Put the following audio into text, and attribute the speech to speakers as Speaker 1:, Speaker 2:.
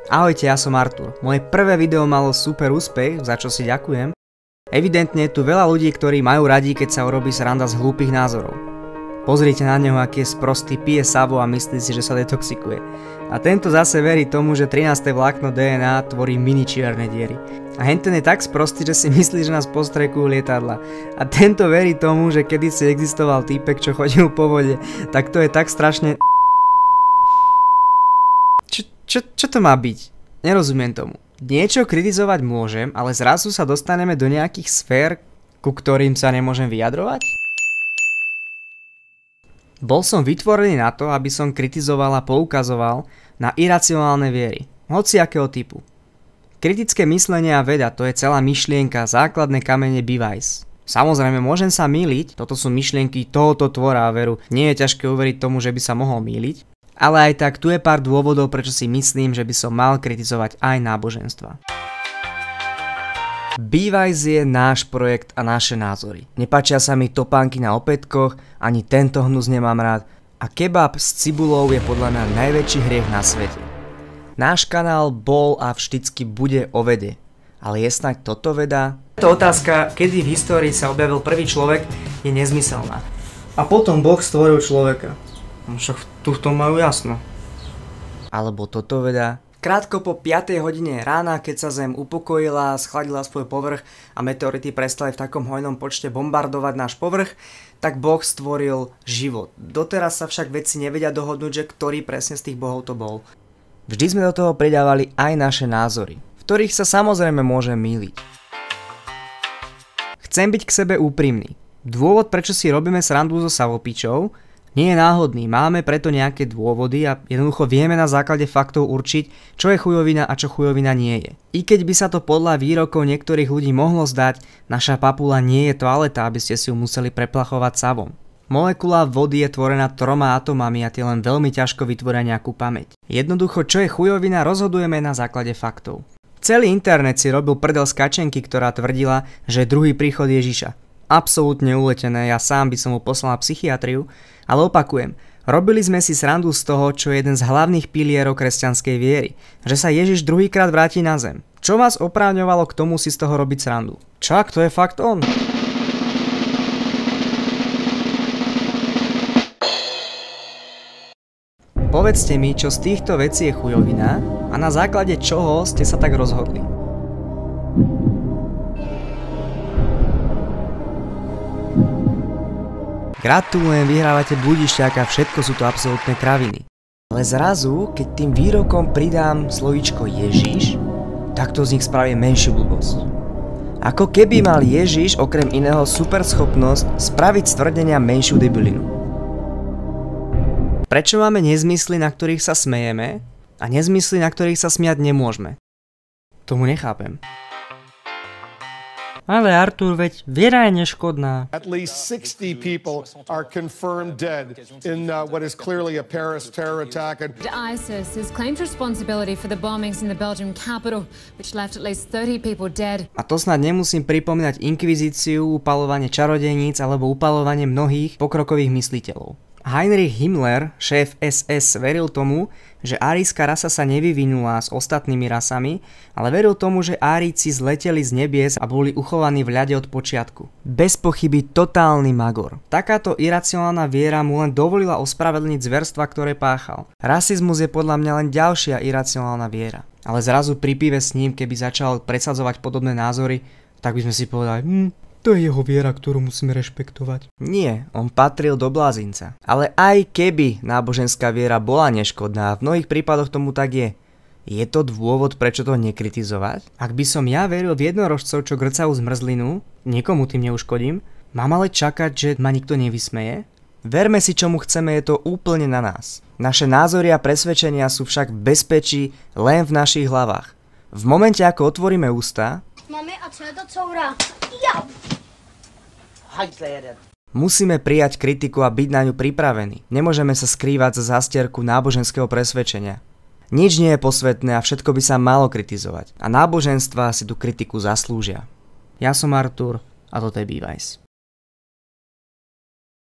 Speaker 1: Ahojte, ja som Artur. Moje prvé video malo super úspech, za čo si ďakujem. Evidentne je tu veľa ľudí, ktorí majú radi, keď sa urobí sranda z hlúpych názorov. Pozrite na neho, aký je sprostý, pije savo a myslí si, že sa detoxikuje. A tento zase verí tomu, že 13. vlákno DNA tvorí mini čierne diery. A henten je tak sprostý, že si myslí, že nás postrekujú lietadla. A tento verí tomu, že kedysi existoval týpek, čo chodil po vode. Tak to je tak strašne... Čo to má byť? Nerozumiem tomu. Niečo kritizovať môžem, ale zrazu sa dostaneme do nejakých sfér, ku ktorým sa nemôžem vyjadrovať? Bol som vytvorený na to, aby som kritizoval a poukazoval na iracionálne viery, hociakého typu. Kritické myslenie a veda, to je celá myšlienka, základné kamene Bivajs. Samozrejme, môžem sa mýliť, toto sú myšlienky tohoto tvora a veru, nie je ťažké uveriť tomu, že by sa mohol mýliť. Ale aj tak tu je pár dôvodov, prečo si myslím, že by som mal kritizovať aj náboženstva. Bivajs je náš projekt a naše názory. Nepáčia sa mi topánky na opätkoch, ani tento hnus nemám rád a kebab s cibulou je podľa mňa najväčší hriech na svete. Náš kanál bol a vždycky bude o vede. Ale je snáď toto veda? Táto otázka, kedy v histórii sa objavil prvý človek, je nezmyselná. A potom Boh stvoril človeka. Však tu v tom majú jasno. Alebo toto veda. Krátko po 5. hodine rána, keď sa Zem upokojila, schladila svoj povrch a meteority prestali v takom hojnom počte bombardovať náš povrch, tak Boh stvoril život. Doteraz sa však vedci nevedia dohodnúť, že ktorý presne z tých bohov to bol. Vždy sme do toho pridávali aj naše názory, v ktorých sa samozrejme môžem mýliť. Chcem byť k sebe úprimný. Dôvod, prečo si robíme srandu so Savopičou, nie je náhodný, máme preto nejaké dôvody a jednoducho vieme na základe faktov určiť, čo je chujovina a čo chujovina nie je. I keď by sa to podľa výrokov niektorých ľudí mohlo zdať, naša papula nie je toaleta, aby ste si ju museli preplachovať savom. Molekula vody je tvorená 3 atomami a tie len veľmi ťažko vytvoria nejakú pamäť. Jednoducho, čo je chujovina, rozhodujeme na základe faktov. Celý internet si robil prdel z Kačenky, ktorá tvrdila, že je druhý príchod Ježiša. Absolútne uletené, ja sám by som mu poslal na psychiatriu, ale opakujem, robili sme si srandu z toho, čo je jeden z hlavných pilierov kresťanskej viery, že sa Ježiš druhýkrát vráti na zem. Čo vás oprávňovalo k tomu si z toho robiť srandu? Čak, to je fakt on. Povedzte mi, čo z týchto vecí je chujovina a na základe čoho ste sa tak rozhodli. Gratulujem, vyhrávate bludišťáka, všetko sú to absolútne kraviny. Ale zrazu, keď tým výrokom pridám slovíčko Ježiš, tak to z nich spraví menšiu blbosť. Ako keby mal Ježiš okrem iného super schopnosť spraviť z tvrdenia menšiu debilinu. Prečo máme nezmysly, na ktorých sa smejeme a nezmysly, na ktorých sa smiať nemôžeme? Tomu nechápem. Ale Artur, veď viera je neškodná.
Speaker 2: At least 60 people are confirmed dead in what is clearly a Paris terror attack.
Speaker 3: ISIS has claimed responsibility for the bombings in the Belgian capital, which left at least 30 people dead.
Speaker 1: A to snad nemusím pripomínať inkvizíciu, upaľovanie čarodejníc alebo upaľovanie mnohých pokrokových mysliteľov. Heinrich Himmler, šéf SS, veril tomu, že árijská rasa sa nevyvinula s ostatnými rasami, ale veril tomu, že Árijci zleteli z nebies a boli uchovaní v ľade od počiatku. Bez pochyby totálny magor. Takáto iracionálna viera mu len dovolila ospravedlniť zverstva, ktoré páchal. Rasizmus je podľa mňa len ďalšia iracionálna viera. Ale zrazu pri pive s ním, keby začal presadzovať podobné názory, tak by sme si povedali, to je jeho viera, ktorú musíme rešpektovať. Nie, on patril do blázinca. Ale aj keby náboženská viera bola neškodná, v mnohých prípadoch tomu tak je to dôvod, prečo to nekritizovať? Ak by som ja veril v jednorožcov, čo grcajú zmrzlinu, nikomu tým neuškodím, mám ale čakať, že ma nikto nevysmeje? Verme si, čomu chceme, je to úplne na nás. Naše názory a presvedčenia sú však v bezpečí len v našich hlavách. V momente, ako otvoríme ústa,
Speaker 4: Mami, a co je to coura? Ja!
Speaker 1: musíme prijať kritiku a byť na ňu pripravení. Nemôžeme sa skrývať za zástierku náboženského presvedčenia. Nič nie je posvetné a všetko by sa malo kritizovať. A náboženstva si tú kritiku zaslúžia. Ja som Artur a toto je Bivajs.